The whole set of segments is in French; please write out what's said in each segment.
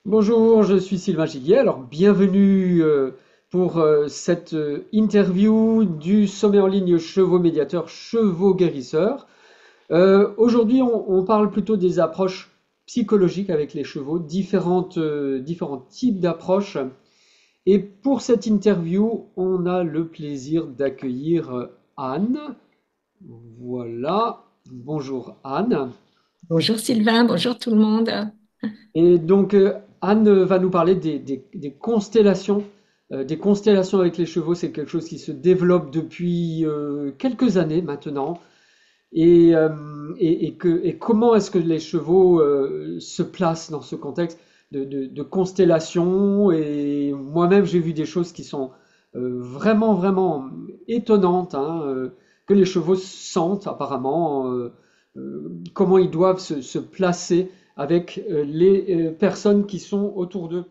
Bonjour, je suis Sylvain Gillier. Alors, bienvenue pour cette interview du sommet en ligne Chevaux médiateurs, Chevaux guérisseurs. Aujourd'hui, on parle plutôt des approches psychologiques avec les chevaux, différents types d'approches. Et pour cette interview, on a le plaisir d'accueillir Anne. Voilà. Bonjour Anne. Bonjour Sylvain, bonjour tout le monde. Et donc, Anne va nous parler des constellations avec les chevaux. C'est quelque chose qui se développe depuis quelques années maintenant. Et comment est-ce que les chevaux se placent dans ce contexte de constellation. Et moi-même, j'ai vu des choses qui sont vraiment, vraiment étonnantes, hein, que les chevaux sentent apparemment, comment ils doivent se placer avec les personnes qui sont autour d'eux.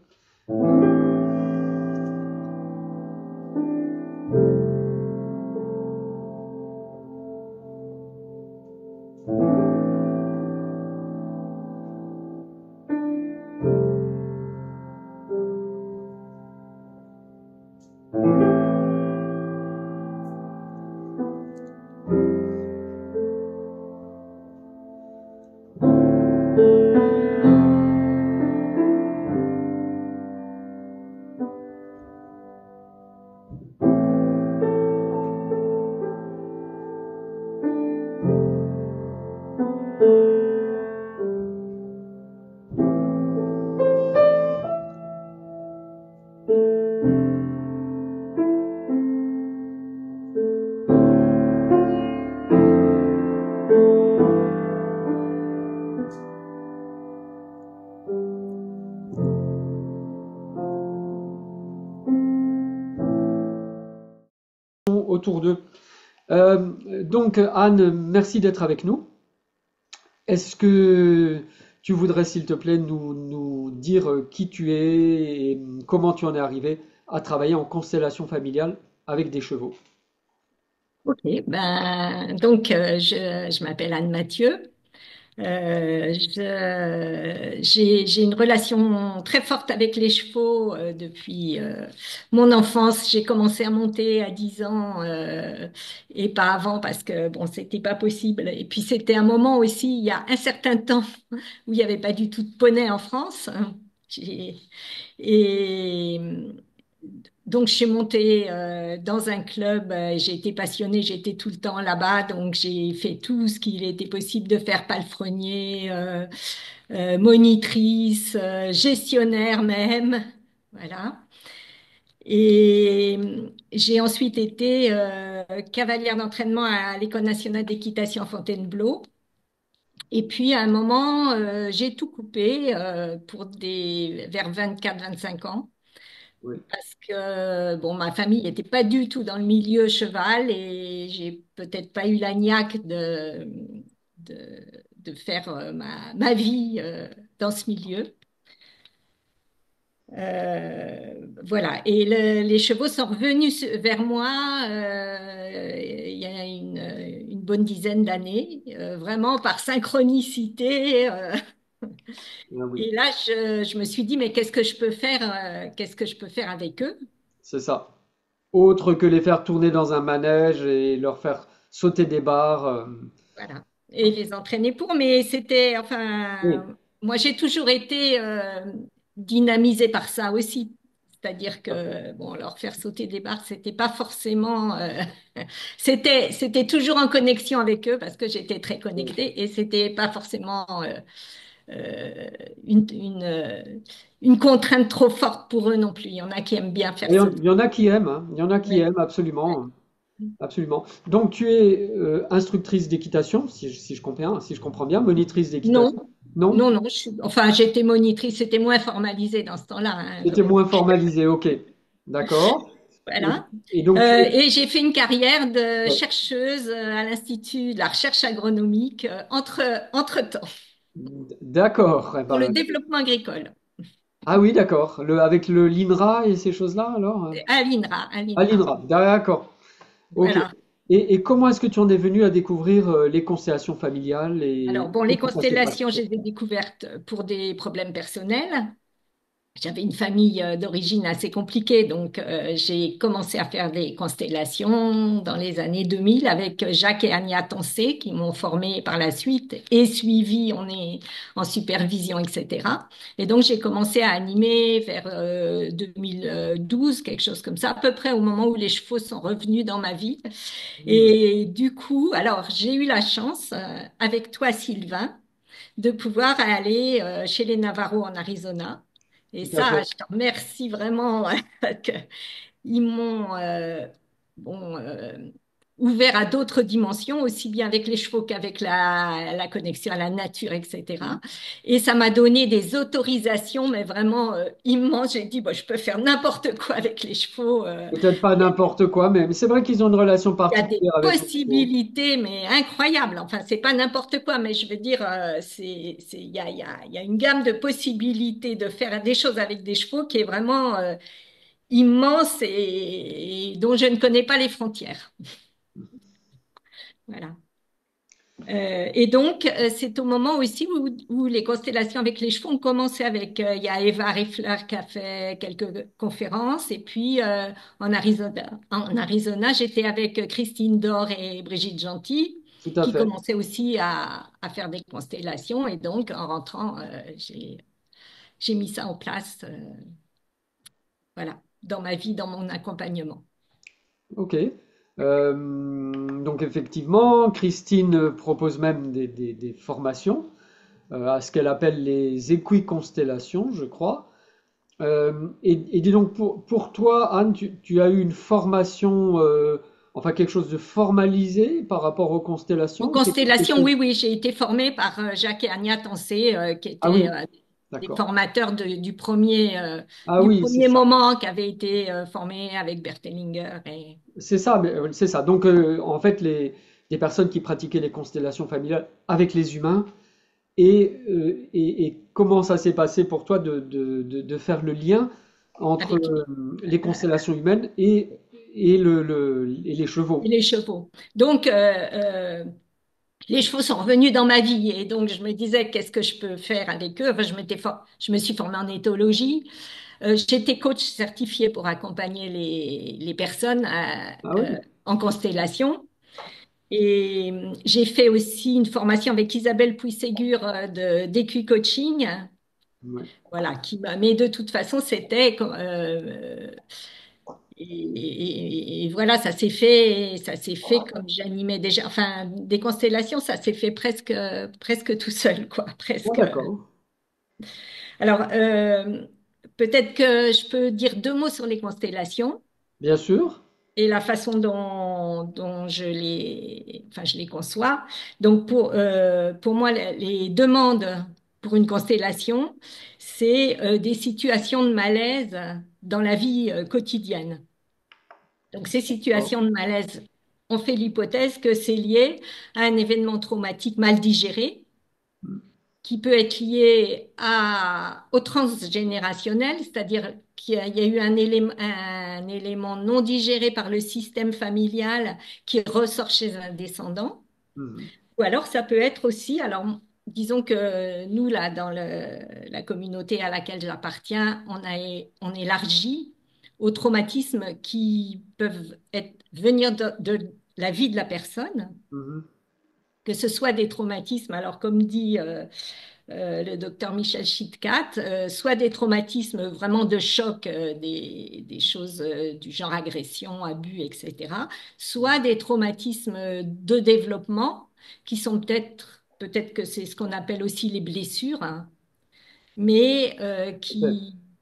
Autour d'eux. Donc, Anne, merci d'être avec nous. Est-ce que tu voudrais, s'il te plaît, nous dire qui tu es et comment tu en es arrivé à travailler en constellation familiale avec des chevaux? Ok, je m'appelle Anne Mathieu. J'ai une relation très forte avec les chevaux depuis mon enfance. J'ai commencé à monter à 10 ans et pas avant parce que bon, c'était pas possible. Et puis c'était un moment aussi, il y a un certain temps où il n'y avait pas du tout de poney en France. J'ai- Et donc, je suis montée dans un club, j'ai été passionnée, j'étais tout le temps là-bas, donc j'ai fait tout ce qu'il était possible de faire, palefrenier, monitrice, gestionnaire même, voilà. Et j'ai ensuite été cavalière d'entraînement à l'École nationale d'équitation à Fontainebleau. Et puis, à un moment, j'ai tout coupé vers 24, 25 ans. Oui. Parce que bon, ma famille n'était pas du tout dans le milieu cheval et j'ai peut-être pas eu la niaque de faire ma vie dans ce milieu. Voilà. Et les chevaux sont revenus vers moi il y a une bonne dizaine d'années, vraiment par synchronicité. Ah oui, Et là, je me suis dit, mais qu'est-ce que je peux faire avec eux? c'est ça. Autre que les faire tourner dans un manège et leur faire sauter des barres. Voilà. Et les entraîner pour, mais c'était, enfin, Oui, moi j'ai toujours été dynamisée par ça aussi. C'est-à-dire tout à fait. que, bon, leur faire sauter des barres, c'était pas forcément, c'était toujours en connexion avec eux parce que j'étais très Oui. connectée et c'était pas forcément euh, une, une, euh, une contrainte trop forte pour eux non plus. Il y en a qui aiment bien faire sauter. Il y en a qui aiment, hein. Il y en a qui Ouais. aiment absolument. Absolument. Donc, tu es instructrice d'équitation, si je comprends bien, monitrice Non, d'équitation. Non? non, enfin, j'étais monitrice, c'était moins formalisé dans ce temps-là, hein. C'était moins formalisé, ok. D'accord. Et, Voilà. et donc, tu es. Et j'ai fait une carrière de Ouais. chercheuse à l'Institut de la recherche agronomique entre-temps D'accord. Eh pour le ben, développement agricole ah oui, d'accord. Avec le l'INRA et ces choses-là, alors? à l'INRA, à À l'INRA. l'INRA, d'accord. Ok. Voilà. Et comment est-ce que tu en es venu à découvrir les constellations familiales Alors, et bon, les comment ça s'est passé? constellations, je les ai découvertes pour des problèmes personnels. j'avais une famille d'origine assez compliquée, donc j'ai commencé à faire des constellations dans les années 2000 avec Jacques et Ania Tancé qui m'ont formée par la suite et suivi, on est en supervision, etc. Et donc j'ai commencé à animer vers 2012, quelque chose comme ça, à peu près au moment où les chevaux sont revenus dans ma vie. Hmm. Et du coup, alors j'ai eu la chance, avec toi Sylvain, de pouvoir aller chez les Navarros en Arizona. Et Tout à ça, fait. je te remercie vraiment qu'ils m'ont bon, ouvert à d'autres dimensions, aussi bien avec les chevaux qu'avec la connexion à la nature, etc. Et ça m'a donné des autorisations, mais vraiment immenses. J'ai dit, bon, je peux faire n'importe quoi avec les chevaux. Peut-être pas n'importe quoi, mais c'est vrai qu'ils ont une relation Il y a des particulière avec les chevaux. possibilités, mais incroyables. Enfin, c'est pas n'importe quoi, mais je veux dire, il y a une gamme de possibilités de faire des choses avec des chevaux qui est vraiment immense et dont je ne connais pas les frontières. Voilà. Et donc, c'est au moment aussi où les constellations avec les chevaux ont commencé avec, il y a Eva Riffler qui a fait quelques conférences, et puis en Arizona, j'étais avec Christine Dore et Brigitte Gentil, Tout à qui fait. commençaient aussi à faire des constellations, et donc, en rentrant, j'ai mis ça en place, voilà, dans ma vie, dans mon accompagnement. Ok. Donc effectivement, Christine propose même des formations à ce qu'elle appelle les équiconstellations, je crois. Et dis donc, pour toi, Anne, tu as eu une formation, enfin quelque chose de formalisé par rapport aux En constellations ou c'est quelque constellation, chose... oui, oui, j'ai été formée par Jacques et Ania Tancé, qui Ah étaient oui, des d'accord. formateurs Ah du oui, c'est premier ça. moment, qui avaient été formés avec Bertelinger. Et... C'est ça, mais c'est ça. Donc en fait, des personnes qui pratiquaient les constellations familiales avec les humains. Et comment ça s'est passé pour toi de faire le lien entre avec les constellations humaines et les chevaux? les chevaux. Donc, les chevaux sont revenus dans ma vie et donc je me disais qu'est-ce que je peux faire avec eux. Enfin, je me suis formée en éthologie. J'étais coach certifié pour accompagner les personnes Ah oui, en constellation. Et j'ai fait aussi une formation avec Isabelle Puisségur d'EQ Coaching. ouais. Voilà, mais de toute façon, c'était et voilà, ça s'est fait comme j'animais déjà. Enfin, des constellations, ça s'est fait presque tout seul, quoi, Bon, presque. d'accord. Alors, peut-être que je peux dire deux mots sur les constellations Bien sûr. et la façon dont enfin, je les conçois. Donc, pour moi, les demandes pour une constellation, c'est des situations de malaise dans la vie quotidienne. Donc, ces D'accord. situations de malaise, on fait l'hypothèse que c'est lié à un événement traumatique mal digéré, qui peut être lié au transgénérationnel, c'est-à-dire il y a eu un élément non digéré par le système familial qui ressort chez un descendant. Mhm. Ou alors ça peut être aussi, alors disons que nous, là, dans la communauté à laquelle j'appartiens, on élargit aux traumatismes qui peuvent venir de la vie de la personne, Mhm. que ce soit des traumatismes, alors comme dit le docteur Michel Chitkat, soit des traumatismes vraiment de choc, des choses du genre agression, abus, etc., soit des traumatismes de développement qui sont peut-être que c'est ce qu'on appelle aussi les blessures, hein, mais Peut-être.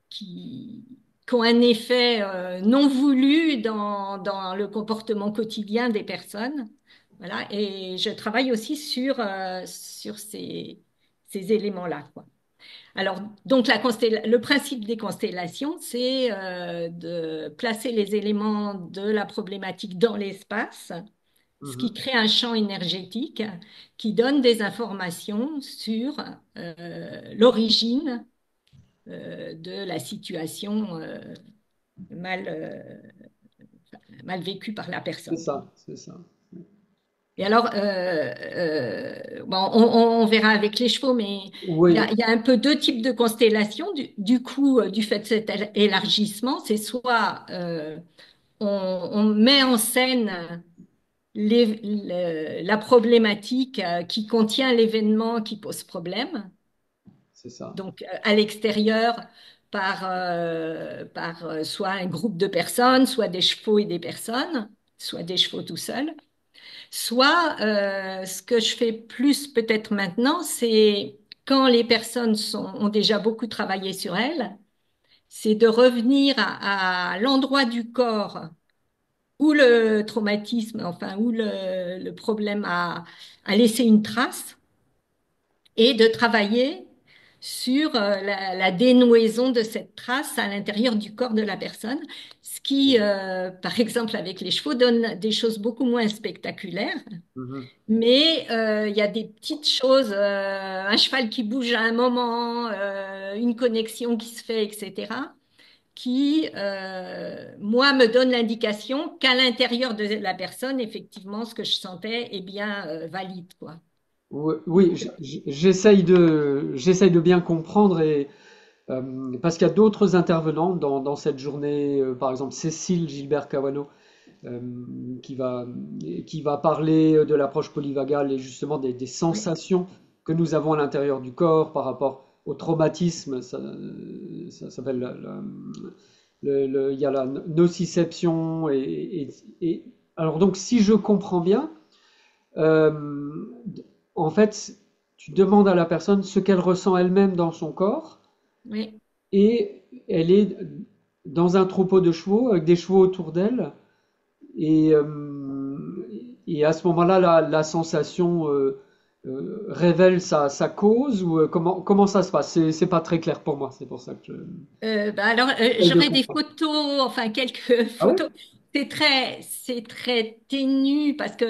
qui ont un effet non voulu dans le comportement quotidien des personnes. Voilà, et je travaille aussi sur ces éléments-là, quoi. Alors, donc, le principe des constellations, c'est de placer les éléments de la problématique dans l'espace, ce qui Mhm. crée un champ énergétique qui donne des informations sur l'origine de la situation mal, mal vécue par la C'est personne. ça, c'est ça. Et alors, bon, on verra avec les chevaux, mais Oui, il y a un peu deux types de constellations. Du coup, du fait de cet élargissement, c'est soit on met en scène la problématique qui contient l'événement qui pose problème, c'est ça. donc à l'extérieur par soit un groupe de personnes, soit des chevaux et des personnes, soit des chevaux tout seuls. Soit, ce que je fais plus peut-être maintenant, c'est quand les personnes ont déjà beaucoup travaillé sur elles, c'est de revenir à l'endroit du corps où le traumatisme, enfin, où le problème a laissé une trace et de travailler sur la dénouaison de cette trace à l'intérieur du corps de la personne, ce qui, par exemple, avec les chevaux, donne des choses beaucoup moins spectaculaires. Mhm. Mais il y a des petites choses, un cheval qui bouge à un moment, une connexion qui se fait, etc., qui, moi, me donnent l'indication qu'à l'intérieur de la personne, effectivement, ce que je sentais est bien valide, quoi. Oui, oui, Donc, j'essaye de bien comprendre parce qu'il y a d'autres intervenants dans cette journée, par exemple Cécile Gilbert Cavano, euh, qui va, qui va parler de l'approche polyvagale et justement des oui, sensations que nous avons à l'intérieur du corps par rapport au traumatisme. Ça s'appelle il y a la nociception alors donc si je comprends bien, euh, en fait, tu demandes à la personne ce qu'elle ressent elle-même dans son corps oui. et elle est dans un troupeau de chevaux avec des chevaux autour d'elle et, et à ce moment-là, la sensation révèle sa cause ou comment ça se passe? C'est pas très clair pour moi, c'est pour ça que Bah alors, j'essaye de j'aurais des comprendre. photos, enfin quelques Ah ouais? photos. C'est très ténu parce que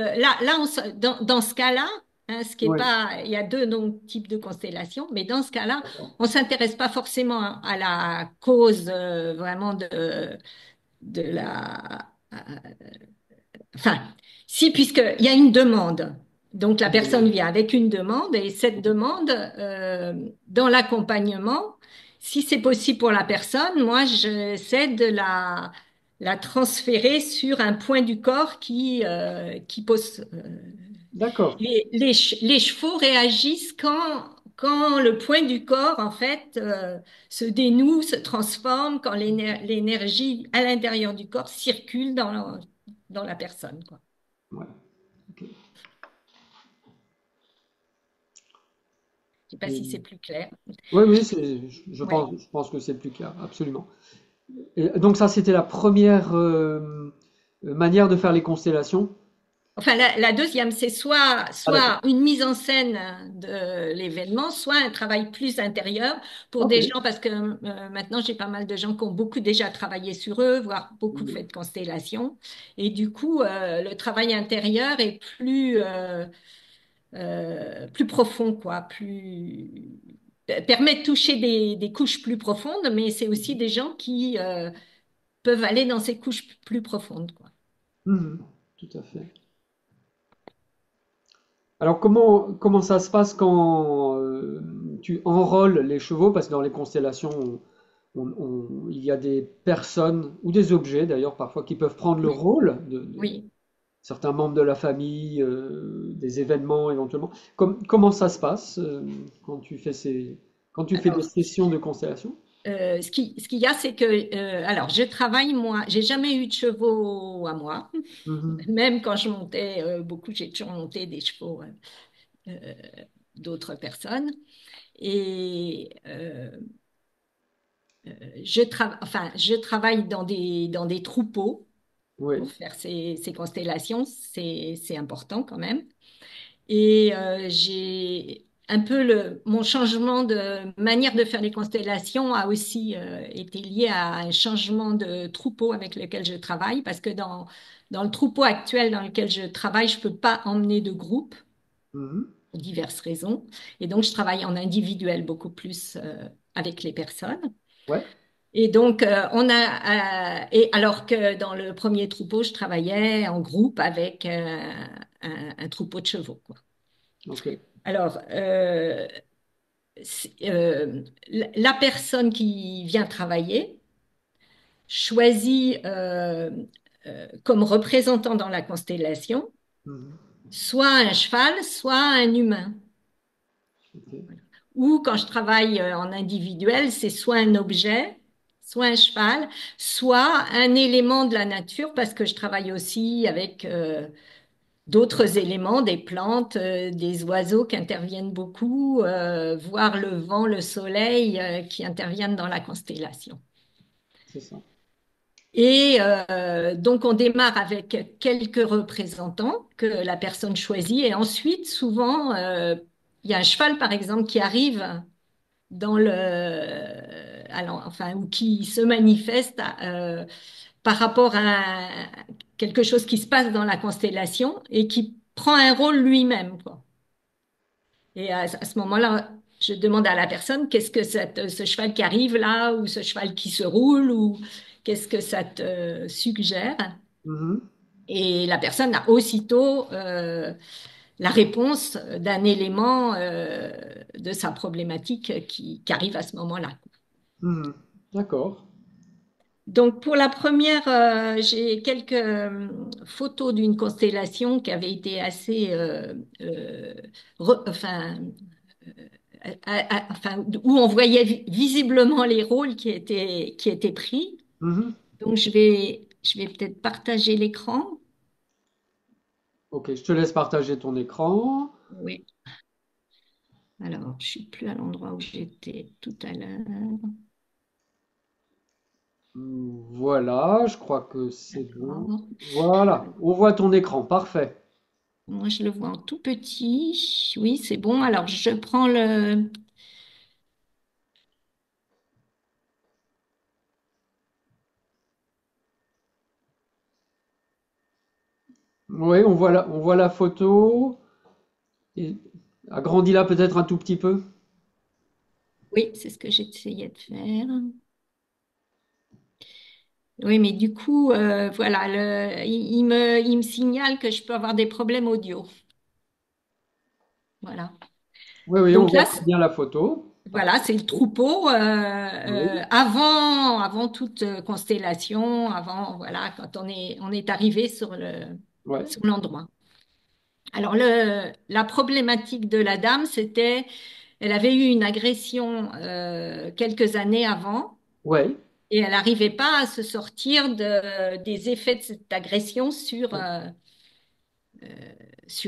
dans ce cas-là, hein, ce qui est Oui, pas, il y a deux donc, types de constellations, mais dans ce cas-là, d'accord. on s'intéresse pas forcément à la cause vraiment de la, enfin, si, puisqu'il y a une demande. Donc, la personne vient avec une demande et cette demande, dans l'accompagnement, si c'est possible pour la personne, moi, j'essaie de la transférer sur un point du corps qui pose. D'accord. Les chevaux réagissent quand le point du corps, en fait, se dénoue, se transforme, quand l'énergie à l'intérieur du corps circule dans la personne, quoi. Ouais, ok. Je sais pas si c'est plus clair. Oui, oui, Ouais. je pense que c'est plus clair, absolument. Et donc ça, c'était la première manière de faire les constellations. Enfin, la deuxième, c'est Ah d'accord. soit une mise en scène de l'événement, soit un travail plus intérieur pour Ok. des gens, parce que maintenant, j'ai pas mal de gens qui ont beaucoup déjà travaillé sur eux, voire beaucoup fait Mhm. de constellations. Et du coup, le travail intérieur est plus profond, quoi, permet de toucher des couches plus profondes, mais c'est aussi des gens qui peuvent aller dans ces couches plus profondes, quoi. Mhm. Tout à fait. Alors comment ça se passe quand tu enrôles les chevaux? Parce que dans les constellations, il y a des personnes ou des objets d'ailleurs parfois qui peuvent prendre le Oui, rôle de oui. certains membres de la famille, des événements éventuellement. Comment ça se passe quand tu fais quand tu fais des Alors, sessions de constellation? ce qu'il y a, c'est que, alors, je travaille, moi, j'ai jamais eu de chevaux à moi. Mhm. Même quand je montais beaucoup, j'ai toujours monté des chevaux euh, d'autres personnes. Et je travaille dans des troupeaux pour Oui. faire ces constellations. C'est important quand même. Et j'ai un peu mon changement de manière de faire les constellations a aussi été lié à un changement de troupeau avec lequel je travaille, parce que dans le troupeau actuel dans lequel je travaille, je peux pas emmener de groupe Mhm. pour diverses raisons. Et donc, je travaille en individuel beaucoup plus avec les personnes. Ouais. Et donc, et alors que dans le premier troupeau, je travaillais en groupe avec un troupeau de chevaux, quoi. Ok. Alors, la personne qui vient travailler choisit comme représentant dans la constellation Mhm. soit un cheval, soit un humain. Ok. Ou quand je travaille en individuel, c'est soit un objet, soit un cheval, soit un élément de la nature, parce que je travaille aussi avec d'autres éléments, des plantes, des oiseaux qui interviennent beaucoup, voire le vent, le soleil qui interviennent dans la constellation. C'est ça. Et donc, on démarre avec quelques représentants que la personne choisit. Et ensuite, souvent, il y a un cheval, par exemple, qui arrive dans enfin, ou qui se manifeste par rapport à quelque chose qui se passe dans la constellation et qui prend un rôle lui-même, quoi. Et à ce moment-là, je demande à la personne, qu'est-ce que ce cheval qui arrive là, ou ce cheval qui se roule, ou qu'est-ce que ça te suggère? Mhm. Et la personne a aussitôt la réponse d'un élément de sa problématique qui arrive à ce moment-là. Mhm. D'accord. Donc pour la première, j'ai quelques photos d'une constellation qui avait été assez, enfin, enfin, où on voyait visiblement les rôles qui étaient pris. Mhm. Donc je vais peut-être partager l'écran. Ok, je te laisse partager ton écran. Oui. Alors, je suis plus à l'endroit où j'étais tout à l'heure. Voilà, je crois que c'est bon. D'accord. Voilà, on voit ton écran, parfait. Moi, je le vois en tout petit. Oui, c'est bon. Alors, je prends le. Oui, on voit la photo. Et agrandis-la peut-être un tout petit peu. Oui, c'est ce que j'essayais de faire. Oui, mais du coup, voilà, il me signale que je peux avoir des problèmes audio. Voilà. Oui, oui, on Donc voit là, très bien la photo. voilà, c'est le troupeau Oui, avant toute constellation, avant, voilà, quand on est arrivé ouais, sur l'endroit. Alors, la problématique de la dame, c'était, elle avait eu une agression quelques années avant ouais. et elle n'arrivait pas à se sortir des effets de cette agression sur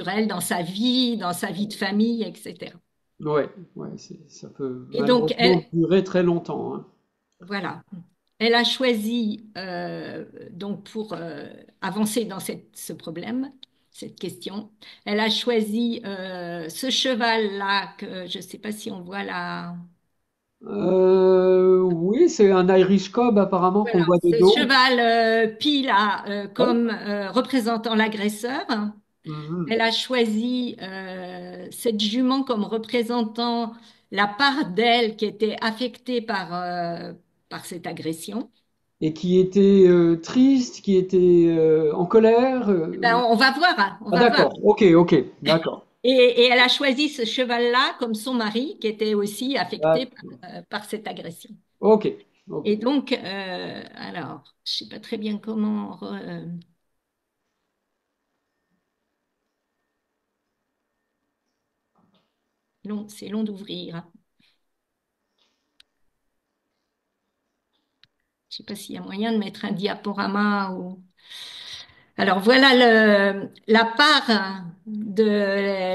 elle, dans sa vie de famille, etc. Ouais, ouais, ça peut Et donc, malheureusement durer très longtemps, hein. voilà, elle a choisi, donc pour avancer dans ce problème, cette question, elle a choisi ce cheval-là, que je ne sais pas si on voit là. Oui, c'est un Irish Cob apparemment qu'on Voilà, voit de ce dos. cheval Pi là, Ouais. comme représentant l'agresseur. Mhm. Elle a choisi cette jument comme représentant la part d'elle qui était affectée par cette agression. Et qui était triste, qui était en colère. Ben, on va voir, hein, on Ah va voir. d'accord, ok, ok, d'accord. Et elle a choisi ce cheval-là comme son mari qui était aussi affecté D'accord. par cette agression. Ok, ok. Et donc, alors, je sais pas très bien comment. C'est long d'ouvrir. Je sais pas s'il y a moyen de mettre un diaporama ou. Alors voilà la part de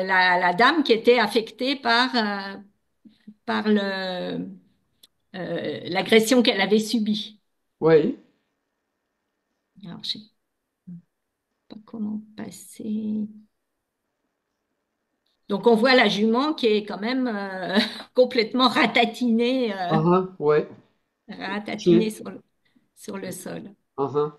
la dame qui était affectée par l'agression qu'elle avait subie. Oui, Alors, je sais pas comment passer. Donc, on voit la jument qui est quand même complètement ah, ah, ouais. ratatinée Touché. sur le sol. Ah, ah.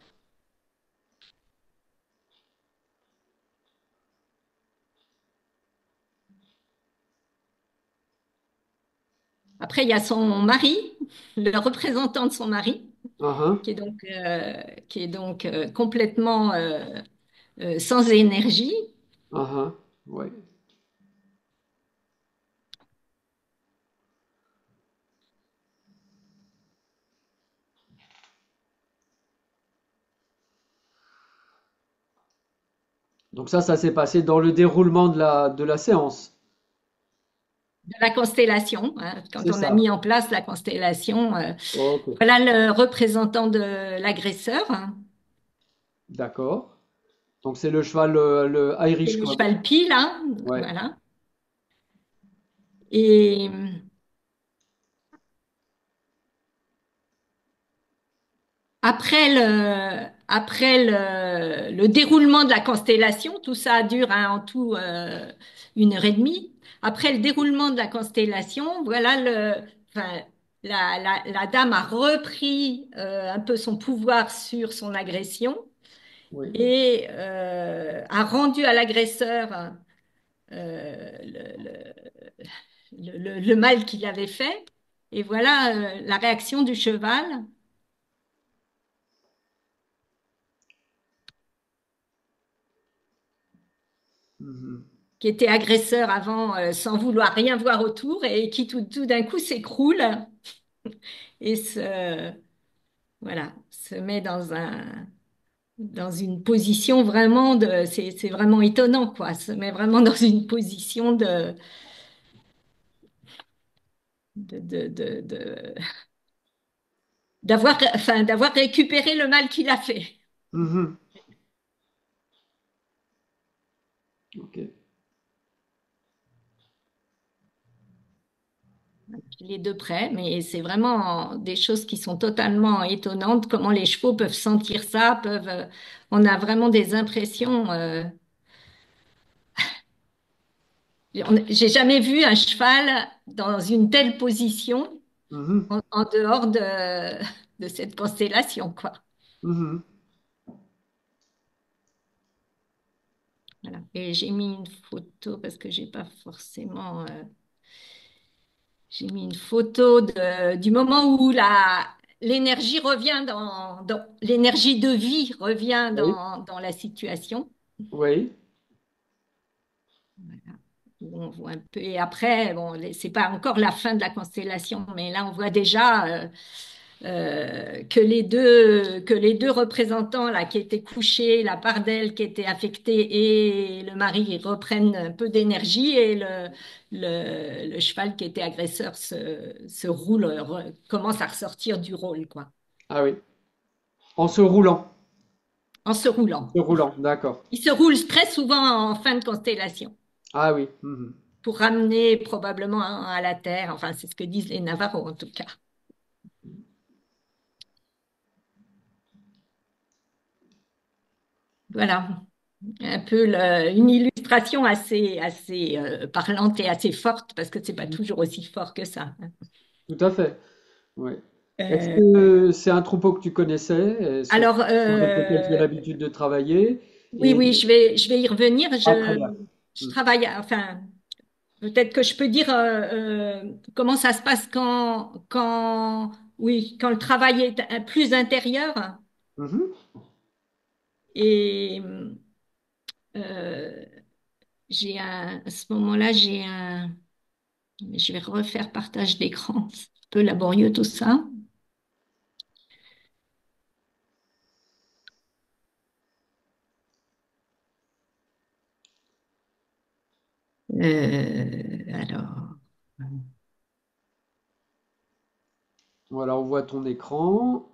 Après, il y a son mari le représentant de son mari, Ah, qui est donc complètement sans énergie. ah, ouais. Donc ça s'est passé dans le déroulement de la séance. De la constellation, hein, quand C'est on a ça. mis en place la constellation. Ok, Voilà le représentant de l'agresseur, hein. d'accord. Donc c'est le cheval, le C'est Irish le Cob. cheval pile, hein, Ouais, voilà. Et après le déroulement de la constellation, tout ça dure hein, en tout 1 heure et demie. Après le déroulement de la constellation, voilà enfin, la dame a repris un peu son pouvoir sur son agression oui. et a rendu à l'agresseur le mal qu'il avait fait. Et voilà la réaction du cheval, Mhm. qui était agresseur avant sans vouloir rien voir autour et qui tout d'un coup s'écroule et se met dans une position vraiment c'est vraiment étonnant, quoi. Se met vraiment dans une position de d'avoir récupéré le mal qu'il a fait. Mhm. Ok. Les deux près, mais c'est vraiment des choses qui sont totalement étonnantes, comment les chevaux peuvent sentir ça, on a vraiment des impressions. J'ai jamais vu un cheval dans une telle position Mhm. en dehors de cette constellation, quoi. Mhm. Voilà. Et j'ai mis une photo parce que j'ai pas forcément. J'ai mis une photo du moment où l'énergie revient l'énergie de vie revient Oui. dans la situation. Oui. Voilà. Où on voit un peu. Et après, bon, c'est pas encore la fin de la constellation, mais là, on voit déjà que les deux représentants là qui étaient couchés, la part d'elle qui était affectée et le mari ils reprennent un peu d'énergie et le cheval qui était agresseur se roule, commence à ressortir du rôle, quoi, Ah oui. En se roulant. en se En roulant. se roulant, d'accord. Il se roule très souvent en fin de constellation Ah oui. Mhm. pour ramener probablement à la terre. Enfin, c'est ce que disent les Navajos en tout cas. Voilà. Un peu une illustration assez parlante et assez forte, parce que c'est pas toujours aussi fort que ça. Tout à fait. Oui. Est-ce Euh, que c'est un troupeau que tu connaissais, alors, avec lequel tu as l'habitude de travailler? oui, Et oui, je vais y revenir. ah, très Je, bien. je Mm. travaille, enfin, peut-être que je peux dire comment ça se passe oui, quand le travail est plus intérieur. Mhm. Et euh, à ce moment-là, je vais refaire partage d'écran. C'est un peu laborieux tout ça. Alors, Voilà, on voit ton écran.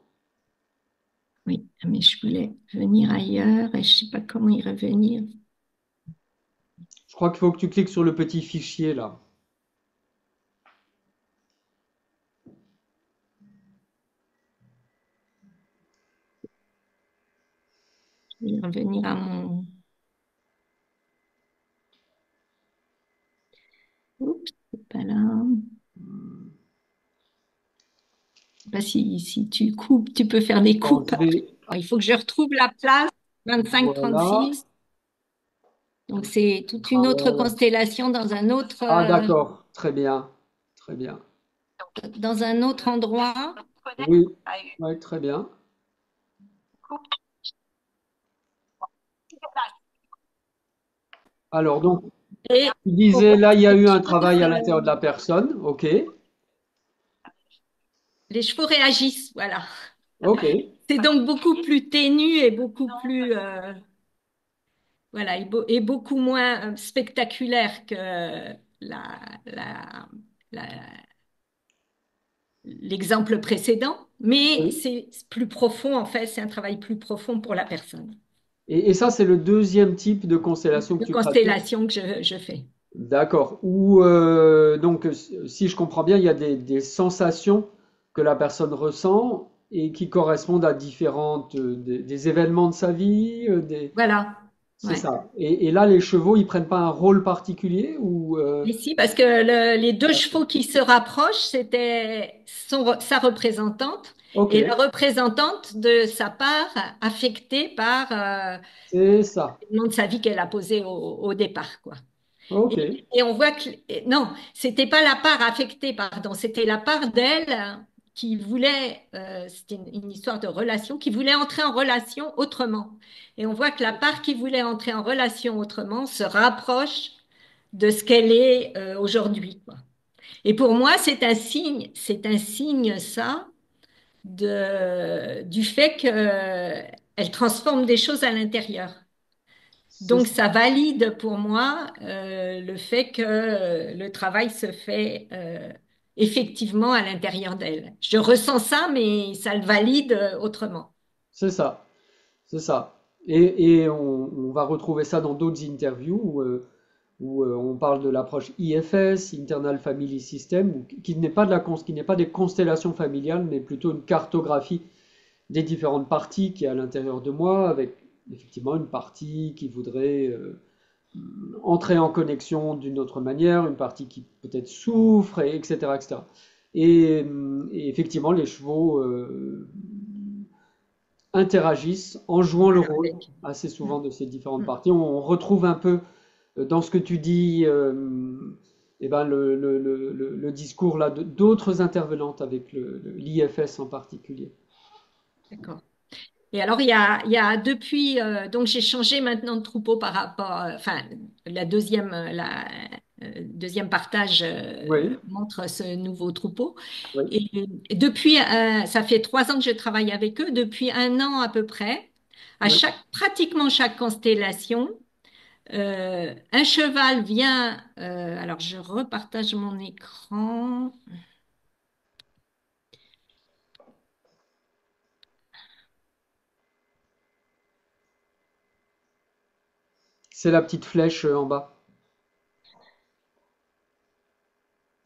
oui, mais je voulais venir ailleurs et je sais pas comment y revenir. Je crois qu'il faut que tu cliques sur le petit fichier là. Je vais revenir à mon. Oups, c'est pas là. Je sais pas si tu coupes, tu peux faire des Bon, coupes. je vais. Alors, il faut que je retrouve la place Voilà. 25-36. Donc c'est toute une autre Voilà. constellation dans un autre. Ah, d'accord. Très bien. Très bien. dans un autre endroit. Oui, ouais, très bien. Alors, donc, Et tu on disais, voit là, il y a que eu les un chevaux, travail à l'intérieur de la personne. OK, les chevaux réagissent, voilà. OK. C'est donc beaucoup plus ténu et beaucoup plus, voilà, et beaucoup moins spectaculaire que la, la, la- l'exemple précédent, mais Oui. c'est plus profond, en fait, c'est un travail plus profond pour la personne. Et ça, c'est le deuxième type de constellation que De tu pratiques. constellation que je fais. D'accord. Ou donc, si je comprends bien, il y a des sensations que la personne ressent et qui correspondent à différentes des événements de sa vie, Voilà. c'est Ouais. ça. Et là, les chevaux, ils prennent pas un rôle particulier ou Ici, parce que les deux chevaux qui se rapprochent, c'était sa représentante Ok, et la représentante de sa part affectée par c'est ça. le nom de sa vie qu'elle a posé au départ, quoi. Ok, Et on voit que, non, c'était pas la part affectée, pardon, c'était la part d'elle qui voulait, c'était une histoire de relation, qui voulait entrer en relation autrement. Et on voit que la part qui voulait entrer en relation autrement se rapproche de ce qu'elle est aujourd'hui, quoi. Et pour moi, c'est un signe, ça, du fait qu'elle transforme des choses à l'intérieur. c'est Donc, ça. ça valide pour moi le fait que le travail se fait effectivement à l'intérieur d'elle. Je ressens ça, mais ça le valide autrement. C'est ça. C'est ça. Et on va retrouver ça dans d'autres interviews où on parle de l'approche IFS, Internal Family System, qui n'est pas qui n'est pas des constellations familiales, mais plutôt une cartographie des différentes parties qui est à l'intérieur de moi, avec effectivement une partie qui voudrait entrer en connexion d'une autre manière, une partie qui peut-être souffre, et etc., etc. Et effectivement, les chevaux interagissent en jouant le rôle Avec. assez souvent de ces différentes parties. On retrouve un peu dans ce que tu dis eh ben le discours là d'autres intervenantes avec l'IFS en particulier. D'accord. Et alors, il y a depuis, donc j'ai changé maintenant de troupeau par rapport, enfin, la deuxième partage Oui, montre ce nouveau troupeau. oui, Et depuis, ça fait 3 ans que je travaille avec eux, depuis 1 an à peu près, oui. pratiquement chaque constellation, un cheval vient, alors je repartage mon écran. C'est la petite flèche en bas.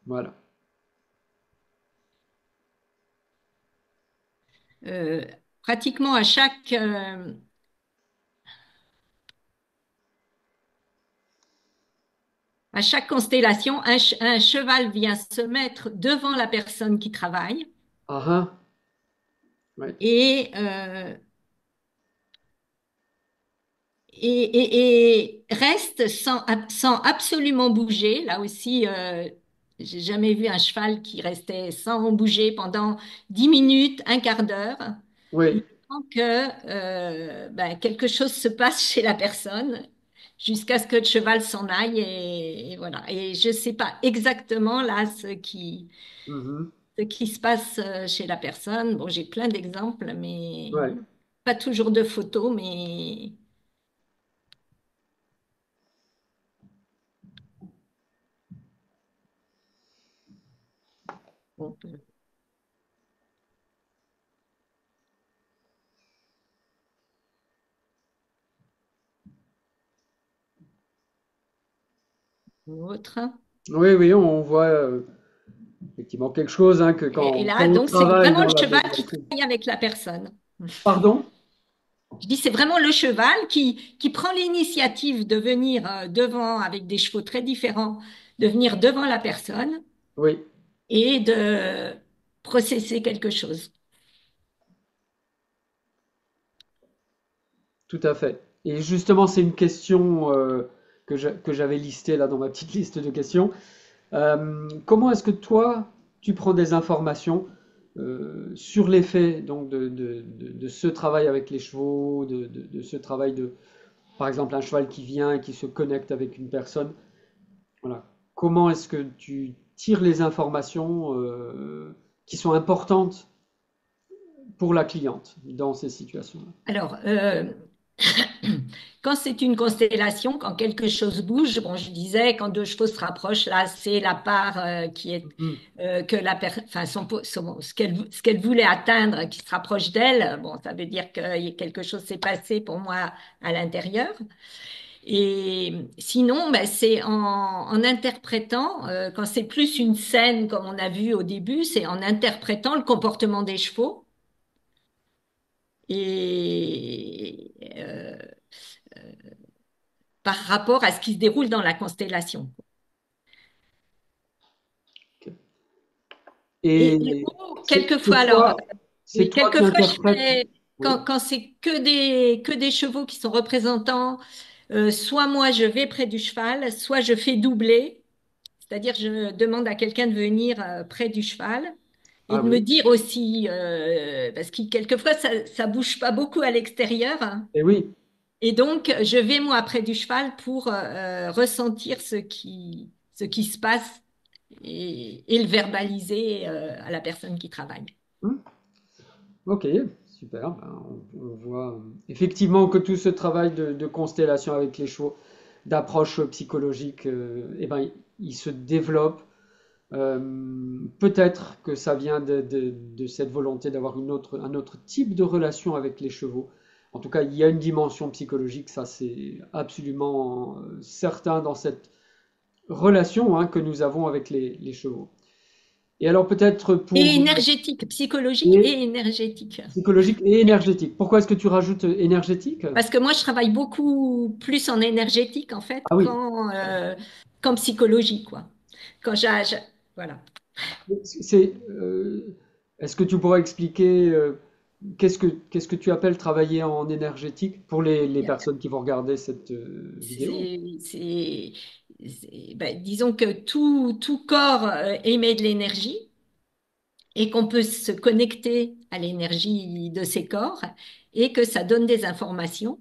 Voilà. Euh, Pratiquement à chaque constellation, un cheval vient se mettre devant la personne qui travaille Ah ah, oui, et, et reste sans absolument bouger. Là aussi, j'ai jamais vu un cheval qui restait sans bouger pendant 10 minutes, un quart d'heure. Le oui. temps que ben, quelque chose se passe chez la personne jusqu'à ce que le cheval s'en aille et voilà. Et je sais pas exactement là Mhm. ce qui se passe chez la personne. Bon, j'ai plein d'exemples, mais Ouais. pas toujours de photos, mais bon, autre. Oui, oui, on voit effectivement quelque chose hein, que Et quand là, on donc, c'est travaille vraiment dans le la cheval qui médiation. travaille avec la personne. Pardon? Je dis, c'est vraiment le cheval qui prend l'initiative de venir devant, avec des chevaux très différents, de venir devant la personne Oui, et de processer quelque chose. tout à fait. Et justement, c'est une question que j'avais listée là dans ma petite liste de questions. Comment est-ce que toi, tu prends des informations sur l'effet donc de ce travail avec les chevaux, de ce travail de, par exemple, un cheval qui vient et qui se connecte avec une personne. Voilà. Comment est-ce que tu tires les informations qui sont importantes pour la cliente dans ces situations-là? Alors, quand c'est une constellation, quand quelque chose bouge, bon, je disais, quand deux chevaux se rapprochent, là, c'est la part qui est Mhm. que enfin, ce qu'elle voulait atteindre qui se rapproche d'elle. Bon, ça veut dire que quelque chose s'est passé pour moi à l'intérieur. Et sinon, ben, c'est en interprétant, quand c'est plus une scène comme on a vu au début, c'est en interprétant le comportement des chevaux et par rapport à ce qui se déroule dans la constellation. Ok. Ou Et quelquefois, alors, c'est oui, toi qui quelquefois, interprètes. Oui. quand c'est que des chevaux qui sont représentants, soit moi je vais près du cheval, soit je fais doubler, c'est-à-dire je demande à quelqu'un de venir près du cheval et Ah de me oui. dire aussi, parce que quelquefois ça bouge pas beaucoup à l'extérieur, hein. Et oui. Et donc je vais moi près du cheval pour ressentir ce qui se passe et le verbaliser à la personne qui travaille. Hmm. Ok, super. Ben, on voit effectivement que tout ce travail de constellation avec les chevaux, d'approche psychologique, eh ben, il se développe. Peut-être que ça vient de cette volonté d'avoir un autre type de relation avec les chevaux. En tout cas, il y a une dimension psychologique, ça c'est absolument certain dans cette relation hein, que nous avons avec les chevaux. Et alors peut-être Et pour énergétique, psychologique et et énergétique. psychologique et énergétique. Pourquoi est-ce que tu rajoutes énergétique? Parce que moi, je travaille beaucoup plus en énergétique, en fait, Ah oui, qu'en psychologie, quoi. Quand voilà. c'est. Est-ce que tu pourrais expliquer qu'est-ce que tu appelles travailler en énergétique pour les personnes qui vont regarder cette vidéo? C'est, c'est, ben, disons que tout corps émet de l'énergie et qu'on peut se connecter à l'énergie de ces corps et que ça donne des informations,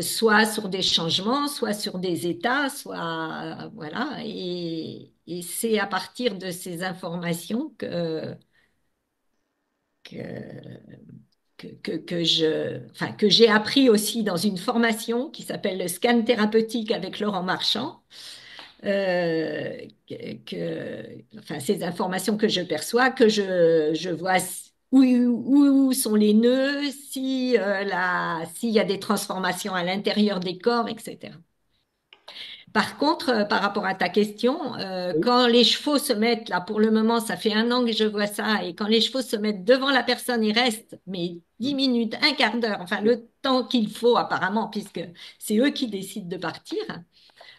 soit sur des changements, soit sur des états, soit voilà. Et c'est à partir de ces informations que, enfin, que j'ai appris aussi dans une formation qui s'appelle le scan thérapeutique avec Laurent Marchand. Enfin, ces informations que je perçois, que je vois où sont les nœuds, si, s'il y a des transformations à l'intérieur des corps, etc. Par contre, par rapport à ta question, Oui. quand les chevaux se mettent, là pour le moment, ça fait un an que je vois ça, et quand les chevaux se mettent devant la personne, ils restent, mais 10 minutes, un quart d'heure, enfin le temps qu'il faut apparemment, puisque c'est eux qui décident de partir,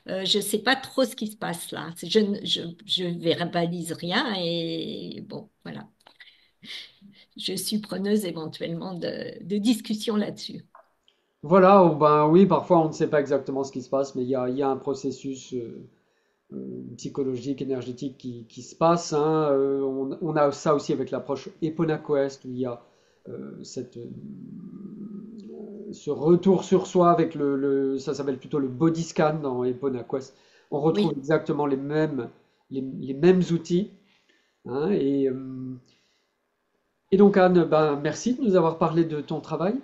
je ne sais pas trop ce qui se passe là. Je verbalise rien, et bon, voilà. Je suis preneuse éventuellement de discussions là-dessus. Voilà, ben oui, parfois on ne sait pas exactement ce qui se passe, mais il y a un processus psychologique, énergétique qui se passe. Hein. On a ça aussi avec l'approche Eponaquest, où il y a ce retour sur soi avec ça s'appelle plutôt le body scan dans Eponaquest. On retrouve Oui, exactement les mêmes outils. Hein, et donc Anne, ben, merci de nous avoir parlé de ton travail.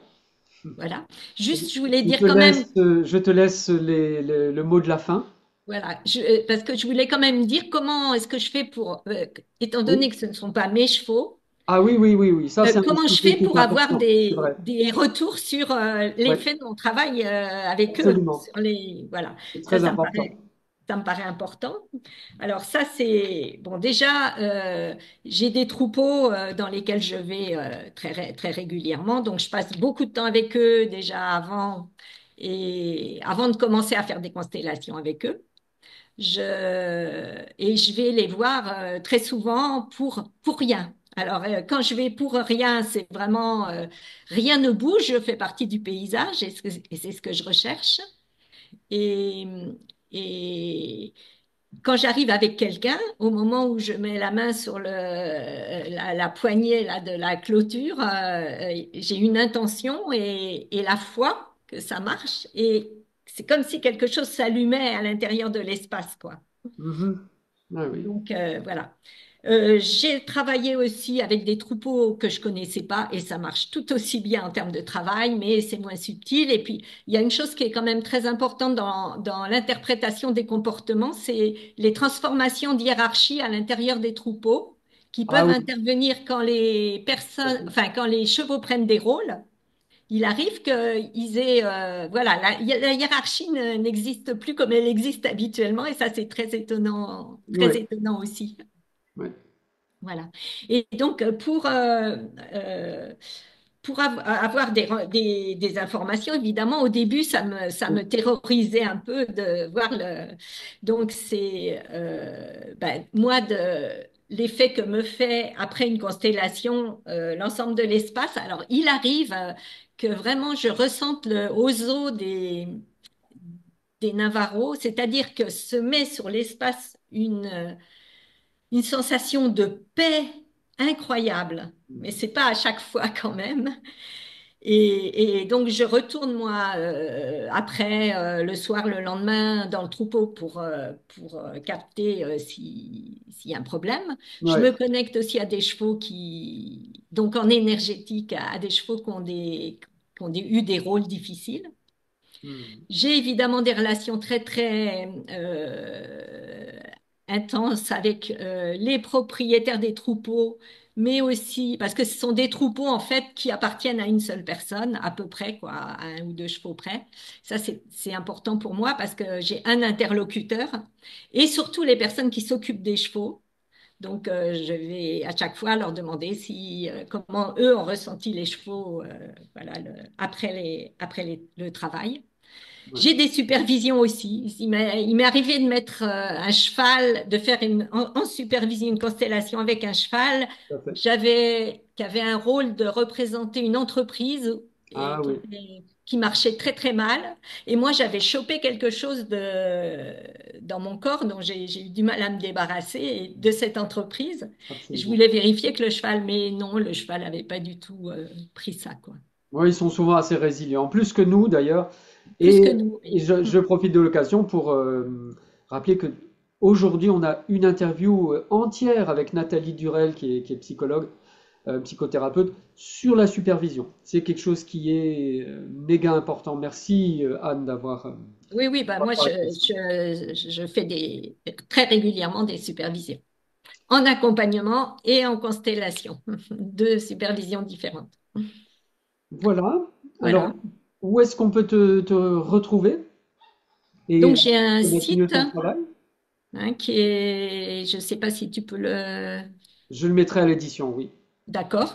voilà. Juste, je voulais Je dire te quand même. laisse, je te laisse le mot de la fin. Voilà, parce que je voulais quand même dire comment est-ce que je fais pour, étant donné Oui. que ce ne sont pas mes chevaux, Ah oui, oui, oui, oui, ça c'est un comment je sujet fais qui est pour avoir important, c'est vrai. des retours sur Oui, l'effet de mon travail avec eux, absolument. sur les, voilà, C'est très important. ça me paraît important. Alors ça c'est, bon déjà, j'ai des troupeaux dans lesquels je vais très régulièrement, donc je passe beaucoup de temps avec eux déjà avant de commencer à faire des constellations avec eux. Et je vais les voir très souvent pour rien. Alors, quand je vais pour rien, c'est vraiment rien ne bouge, je fais partie du paysage et c'est ce que je recherche. Et, et, quand j'arrive avec quelqu'un, au moment où je mets la main sur la poignée là, de la clôture, j'ai une intention et la foi que ça marche. Et c'est comme si quelque chose s'allumait à l'intérieur de l'espace, quoi. Mhm. Ah oui. Donc voilà. J'ai travaillé aussi avec des troupeaux que je connaissais pas et ça marche tout aussi bien en termes de travail, mais c'est moins subtil. Et puis, il y a une chose qui est quand même très importante dans l'interprétation des comportements, c'est les transformations d'hiérarchie à l'intérieur des troupeaux qui Ah peuvent oui. intervenir quand les personnes, enfin, quand les chevaux prennent des rôles. Il arrive qu'ils aient, voilà, la hiérarchie n'existe plus comme elle existe habituellement et ça, c'est très Oui. étonnant aussi. Oui. Voilà. Et donc, euh, pour avoir des informations, évidemment, au début, ça me terrorisait un peu de voir le. Donc, c'est moi, l'effet que me fait après une constellation l'ensemble de l'espace. Alors, il arrive que vraiment je ressente le ozo des Navarros, c'est-à-dire que se met sur l'espace une sensation de paix incroyable. Mais c'est pas à chaque fois quand même. Et donc, je retourne, moi, après, le soir, le lendemain, dans le troupeau pour capter s'il y a un problème. Je Ouais. me connecte aussi à des chevaux donc en énergétique, à des chevaux qui ont eu des rôles difficiles. Mhm. J'ai évidemment des relations très, très intenses avec les propriétaires des troupeaux, mais aussi parce que ce sont des troupeaux en fait qui appartiennent à une seule personne, à peu près, quoi, à un ou deux chevaux près. Ça, c'est important pour moi parce que j'ai un interlocuteur et surtout les personnes qui s'occupent des chevaux. Donc, je vais à chaque fois leur demander comment eux ont ressenti les chevaux voilà, après le travail. Ouais. J'ai des supervisions aussi. Il m'est arrivé de mettre un cheval, de faire en supervision une constellation avec un cheval. Tout à fait. Qui avait un rôle de représenter une entreprise Ah et oui. qui marchait très très mal. Et moi, j'avais chopé quelque chose dans mon corps dont j'ai eu du mal à me débarrasser de cette entreprise. Je Absolument. voulais vérifier que le cheval, mais non, le cheval n'avait pas du tout pris ça, quoi. Oui, ils sont souvent assez résilients, plus que nous d'ailleurs. Plus que Et, nous. et Oui. je profite de l'occasion pour rappeler que aujourd'hui on a une interview entière avec Nathalie Durel, qui est psychologue, psychothérapeute, sur la supervision. C'est quelque chose qui est méga important. Merci Anne Oui, oui, bah d'avoir moi, parlé de ça. je fais très régulièrement des supervisions en accompagnement et en constellation, deux supervisions différentes. Voilà. Alors, Voilà. où est-ce qu'on peut te retrouver et Donc, j'ai un connaître mieux site ton travail? qui est, je ne sais pas si tu peux le. Je le mettrai à l'édition, oui. D'accord.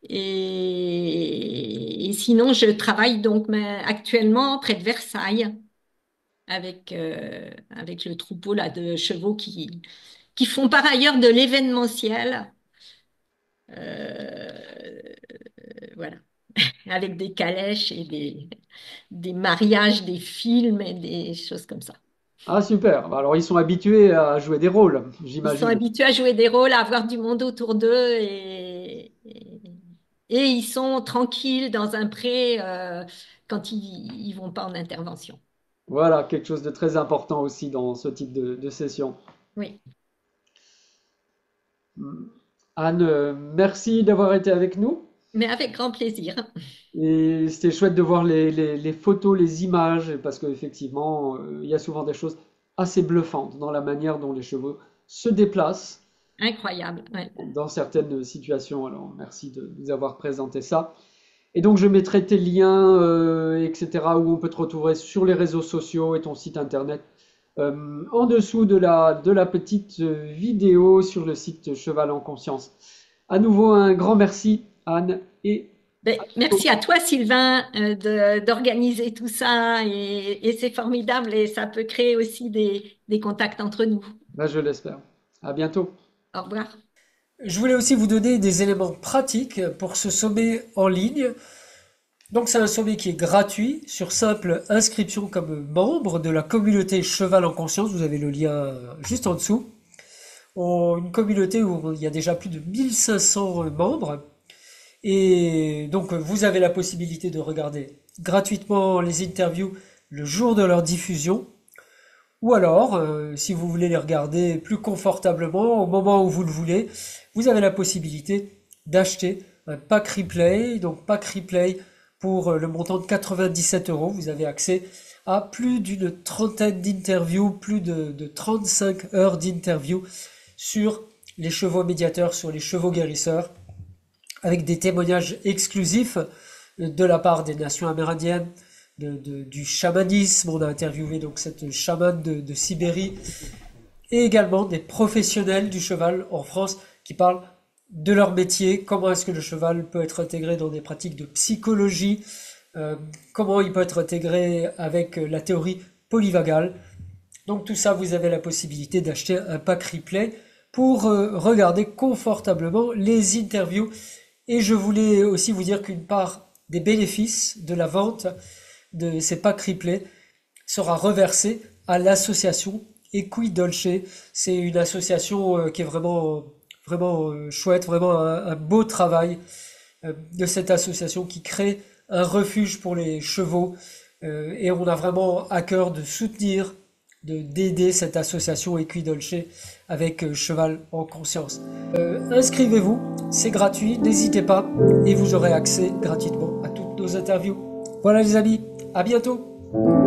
Et sinon, je travaille donc actuellement près de Versailles avec le troupeau là, de chevaux qui font par ailleurs de l'événementiel. Euh, voilà, avec des calèches et des mariages, des films et des choses comme ça. Ah super. Bah, alors ils sont habitués à jouer des rôles, Ils sont j'imagine. habitués à jouer des rôles, à avoir du monde autour d'eux et ils sont tranquilles dans un pré quand ils vont pas en intervention. Voilà, quelque chose de très important aussi dans ce type de session. Oui, Anne, merci d'avoir été avec nous. mais avec grand plaisir. Et c'était chouette de voir les photos, les images, parce qu'effectivement, il y a souvent des choses assez bluffantes dans la manière dont les chevaux se déplacent Incroyable. Ouais. dans certaines situations. Alors, merci de nous avoir présenté ça. Et donc, je mettrai tes liens, etc., où on peut te retrouver sur les réseaux sociaux et ton site internet en dessous de la petite vidéo sur le site Cheval en Conscience. À nouveau, un grand merci, Anne, et Ben, merci à toi, Sylvain, d'organiser tout ça et c'est formidable et ça peut créer aussi des contacts entre nous. bah, je l'espère. À bientôt. Au revoir. Je voulais aussi vous donner des éléments pratiques pour ce sommet en ligne. Donc c'est un sommet qui est gratuit sur simple inscription comme membre de la communauté Cheval en Conscience. Vous avez le lien juste en dessous. Une communauté où il y a déjà plus de 1500 membres. Et donc vous avez la possibilité de regarder gratuitement les interviews le jour de leur diffusion. Ou alors, si vous voulez les regarder plus confortablement, au moment où vous le voulez, vous avez la possibilité d'acheter un pack replay. Donc pack replay pour le montant de 97 euros. Vous avez accès à plus d'une trentaine d'interviews, plus de 35 heures d'interviews sur les chevaux médiateurs, sur les chevaux guérisseurs, avec des témoignages exclusifs de la part des nations amérindiennes, du chamanisme. On a interviewé donc cette chamane de Sibérie, et également des professionnels du cheval en France qui parlent de leur métier, comment est-ce que le cheval peut être intégré dans des pratiques de psychologie, comment il peut être intégré avec la théorie polyvagale. Donc tout ça, vous avez la possibilité d'acheter un pack replay pour regarder confortablement les interviews. Et je voulais aussi vous dire qu'une part des bénéfices de la vente de ces packs replay sera reversée à l'association Equidolce. C'est une association qui est vraiment chouette, vraiment un beau travail de cette association qui crée un refuge pour les chevaux. Et on a vraiment à cœur de soutenir, d'aider cette association Equidolce avec Cheval en Conscience. Inscrivez-vous, c'est gratuit, n'hésitez pas, et vous aurez accès gratuitement à toutes nos interviews. Voilà les amis, à bientôt!